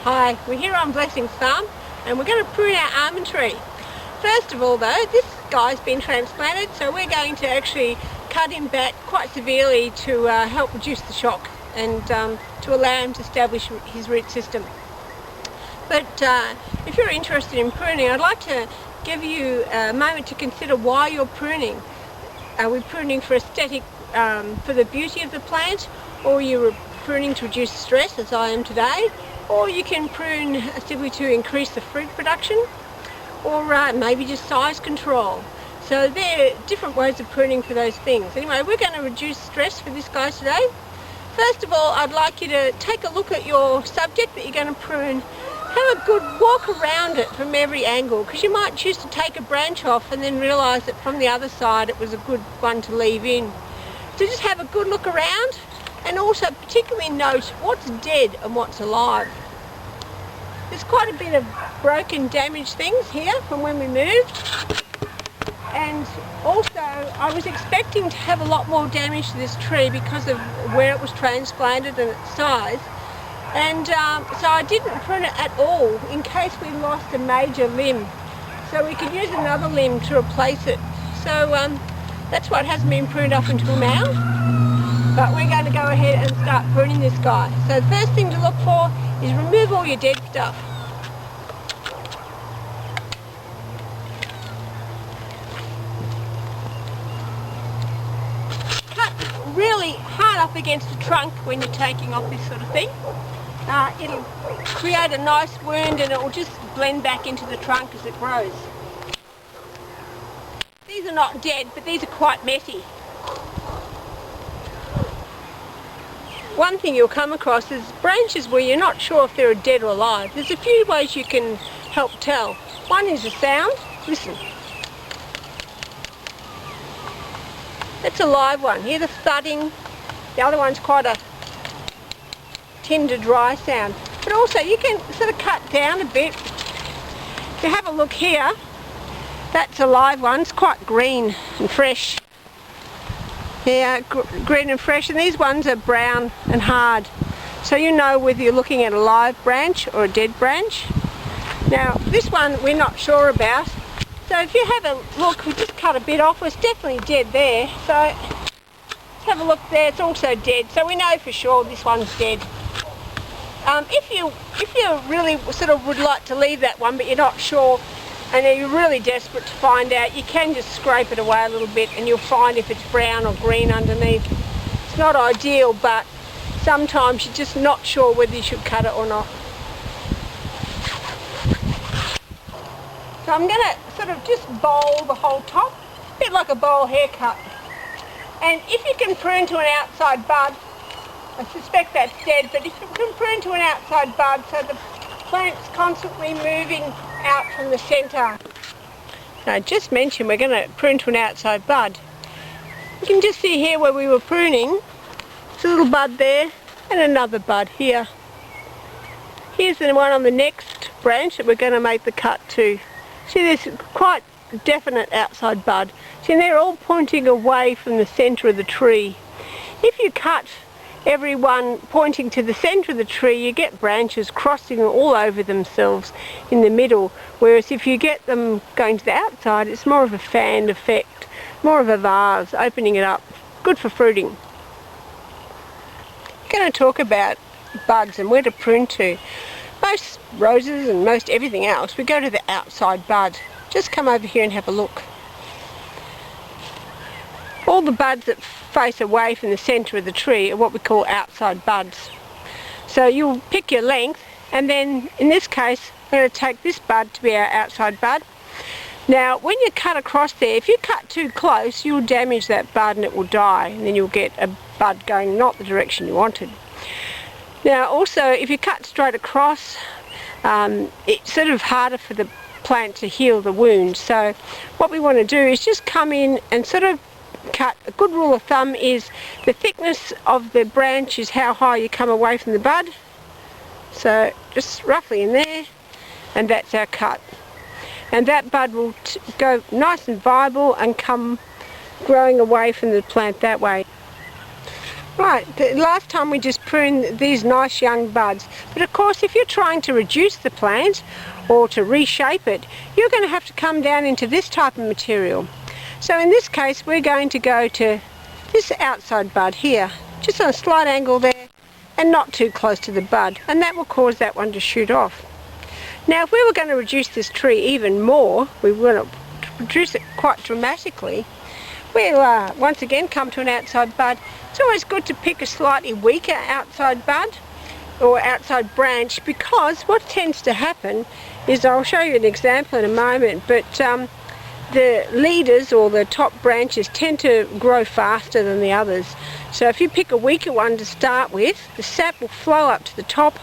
Hi, we're here on Blessings Farm and we're going to prune our almond tree. First of all though, this guy's been transplanted, so we're going to actually cut him back quite severely to help reduce the shock and to allow him to establish his root system. But if you're interested in pruning, I'd like to give you a moment to consider why you're pruning. Are we pruning for aesthetic, for the beauty of the plant, or you're pruning to reduce stress, as I am today? Or you can prune simply to increase the fruit production, or maybe just size control. So there are different ways of pruning for those things. Anyway, we're going to reduce stress for this guy today. First of all, I'd like you to take a look at your subject that you're going to prune. Have a good walk around it from every angle, because you might choose to take a branch off and then realise that from the other side it was a good one to leave in. So just have a good look around, and also particularly note what's dead and what's alive. There's quite a bit of broken, damaged things here from when we moved, and also I was expecting to have a lot more damage to this tree because of where it was transplanted and its size, and so I didn't prune it at all in case we lost a major limb, so we could use another limb to replace it. So that's why it hasn't been pruned up until now. But we're going to go ahead and start pruning this guy. So the first thing to look for is remove all your dead stuff. Cut really hard up against the trunk when you're taking off this sort of thing. It'll create a nice wound and it will just blend back into the trunk as it grows. These are not dead, but these are quite messy. One thing you'll come across is branches where you're not sure if they're dead or alive. There's a few ways you can help tell. One is the sound. Listen. That's a live one. Hear the thudding. The other one's quite a tender, dry sound. But also you can sort of cut down a bit. If you have a look here, that's a live one. It's quite green and fresh. Yeah, green and fresh, and these ones are brown and hard. So you know whether you're looking at a live branch or a dead branch. Now this one we're not sure about. So if you have a look, we just cut a bit off. It's definitely dead there. So let's have a look there. It's also dead. So we know for sure this one's dead. If you really sort of would like to leave that one, but you're not sure, and you're really desperate to find out, you can just scrape it away a little bit and you'll find if it's brown or green underneath. It's not ideal, but sometimes you're just not sure whether you should cut it or not. So I'm going to sort of just bowl the whole top, a bit like a bowl haircut. And if you can prune to an outside bud, I suspect that's dead, but if you can prune to an outside bud so the plant's constantly moving out from the centre. Now I just mentioned we're going to prune to an outside bud. You can just see here where we were pruning, there's a little bud there and another bud here. Here's the one on the next branch that we're going to make the cut to. See, there's quite a definite outside bud. See, they're all pointing away from the centre of the tree. If you cut every one pointing to the centre of the tree, you get branches crossing all over themselves in the middle, whereas if you get them going to the outside, it's more of a fan effect, more of a vase, opening it up. Good for fruiting. I'm going to talk about buds and where to prune to. Most roses and most everything else, we go to the outside bud. Just come over here and have a look. All the buds that face away from the centre of the tree are what we call outside buds. So you'll pick your length, and then in this case I'm going to take this bud to be our outside bud. Now when you cut across there, if you cut too close you'll damage that bud and it will die, and then you'll get a bud going not the direction you wanted. Now also if you cut straight across, it's sort of harder for the plant to heal the wound. So what we want to do is just come in and sort of cut. A good rule of thumb is the thickness of the branch is how high you come away from the bud. So just roughly in there, and that's our cut. And that bud will go nice and viable and come growing away from the plant that way. Right, the last time we just pruned these nice young buds, but of course if you're trying to reduce the plant or to reshape it, you're going to have to come down into this type of material. So in this case we're going to go to this outside bud here, just on a slight angle there and not too close to the bud, and that will cause that one to shoot off. Now if we were going to reduce this tree even more, we want to reduce it quite dramatically, we'll once again come to an outside bud. It's always good to pick a slightly weaker outside bud or outside branch, because what tends to happen is, I'll show you an example in a moment, but the leaders or the top branches tend to grow faster than the others. So if you pick a weaker one to start with, the sap will flow up to the top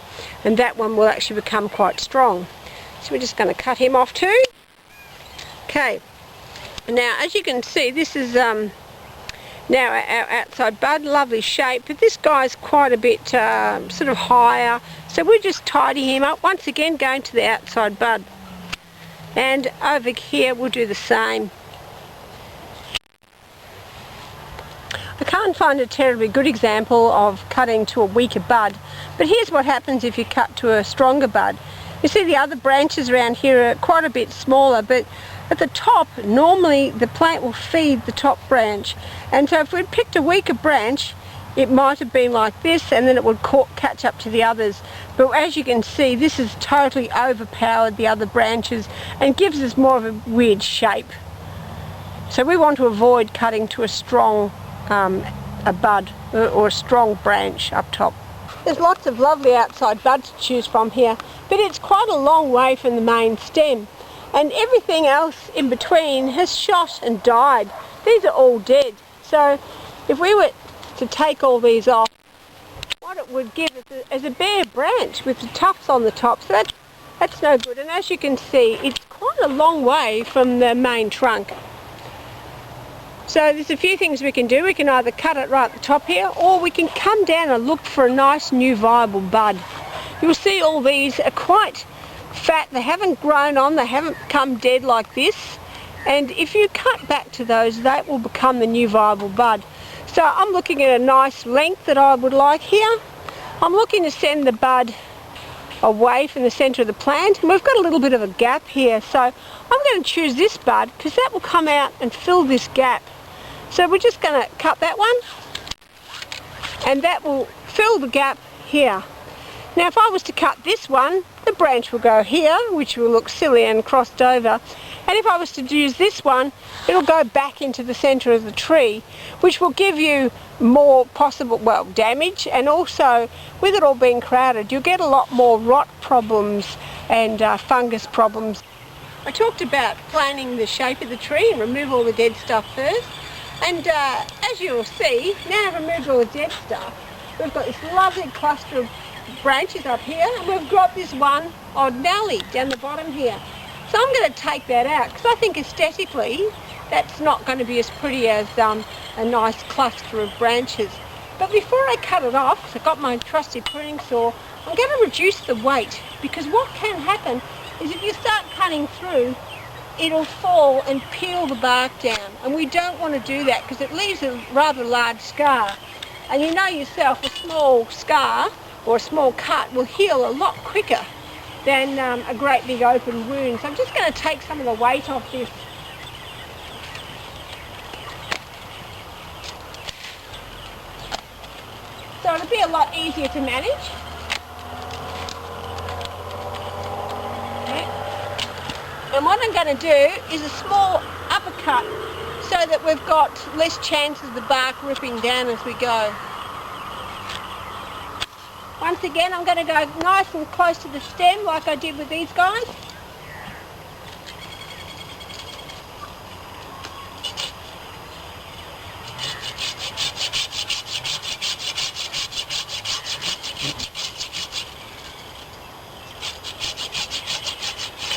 and that one will actually become quite strong. So we're just going to cut him off too. Okay, now as you can see, this is now our outside bud, lovely shape, but this guy's quite a bit sort of higher, so we'll just tidy him up, once again going to the outside bud. And over here we'll do the same. I can't find a terribly good example of cutting to a weaker bud, but here's what happens if you cut to a stronger bud. You see the other branches around here are quite a bit smaller, but at the top normally the plant will feed the top branch, and so if we'd picked a weaker branch it might have been like this and then it would catch up to the others. But as you can see, this has totally overpowered the other branches and gives us more of a weird shape. So we want to avoid cutting to a strong a bud or a strong branch up top. There's lots of lovely outside buds to choose from here, but it's quite a long way from the main stem, and everything else in between has shot and died. These are all dead. So if we were to take all these off, what it would give is a bare branch with the tufts on the top, so that's no good. And as you can see, it's quite a long way from the main trunk. So there's a few things we can do. We can either cut it right at the top here, or we can come down and look for a nice new viable bud. You'll see all these are quite fat, they haven't grown on, they haven't become dead like this, and if you cut back to those, that will become the new viable bud. So I'm looking at a nice length that I would like here. I'm looking to send the bud away from the centre of the plant, and we've got a little bit of a gap here, so I'm going to choose this bud because that will come out and fill this gap. So we're just going to cut that one, and that will fill the gap here. Now if I was to cut this one, the branch will go here, which will look silly and crossed over, and if I was to use this one, it'll go back into the centre of the tree, which will give you more possible, well, damage, and also with it all being crowded you'll get a lot more rot problems and fungus problems. I talked about planning the shape of the tree and remove all the dead stuff first, and as you'll see, now I've removed all the dead stuff, we've got this lovely cluster of branches up here, and we've got this one odd mallee down the bottom here. So I'm going to take that out because I think aesthetically that's not going to be as pretty as a nice cluster of branches. But before I cut it off, because I've got my trusty pruning saw, I'm going to reduce the weight, because what can happen is if you start cutting through, it'll fall and peel the bark down, and we don't want to do that because it leaves a rather large scar. And you know yourself, a small scar or a small cut will heal a lot quicker than a great big open wound. So I'm just going to take some of the weight off this. So it'll be a lot easier to manage. Okay. And what I'm going to do is a small uppercut so that we've got less chance of the bark ripping down as we go. Once again, I'm going to go nice and close to the stem like I did with these guys.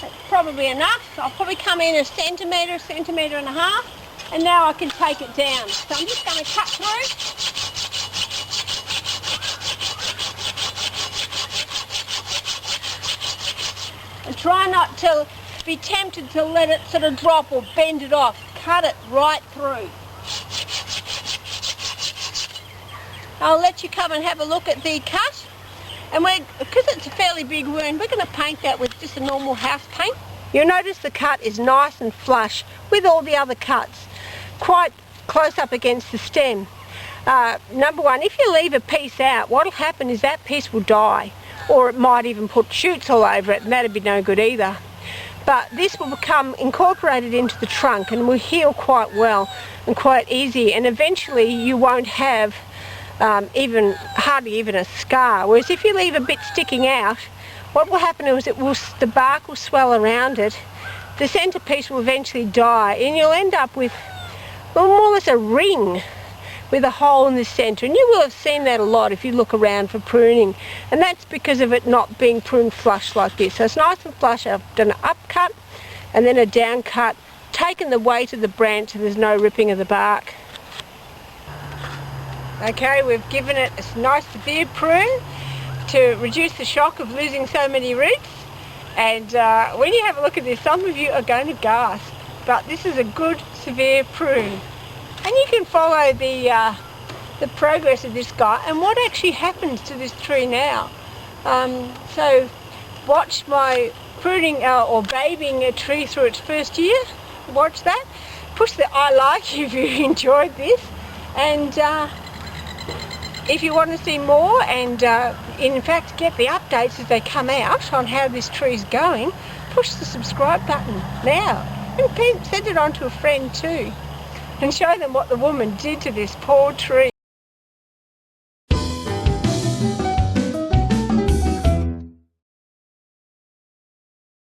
That's probably enough. I'll probably come in a centimetre and a half, and now I can take it down. So I'm just going to cut through. And try not to be tempted to let it sort of drop or bend it off. Cut it right through. I'll let you come and have a look at the cut. And because it's a fairly big wound, we're going to paint that with just a normal house paint. You'll notice the cut is nice and flush with all the other cuts, quite close up against the stem. Number one, if you leave a piece out, what will happen is that piece will die, or it might even put shoots all over it, and that'd be no good either. But this will become incorporated into the trunk and will heal quite well and quite easy, and eventually you won't have hardly even a scar. Whereas if you leave a bit sticking out, what will happen is the bark will swell around it, the centrepiece will eventually die, and you'll end up with, well, more or less a ring with a hole in the centre. And you will have seen that a lot if you look around for pruning, and that's because of it not being pruned flush like this. So it's nice and flush. I've done an up cut and then a down cut, taken the weight of the branch so there's no ripping of the bark. Okay, we've given it a nice severe prune to reduce the shock of losing so many roots, and when you have a look at this, some of you are going to gasp, but this is a good severe prune. And you can follow the progress of this guy and what actually happens to this tree now. So watch my pruning or babying a tree through its first year. Watch that. Push the I like if you enjoyed this. And if you want to see more and in fact get the updates as they come out on how this tree is going, push the subscribe button now and send it on to a friend too, and show them what the woman did to this poor tree.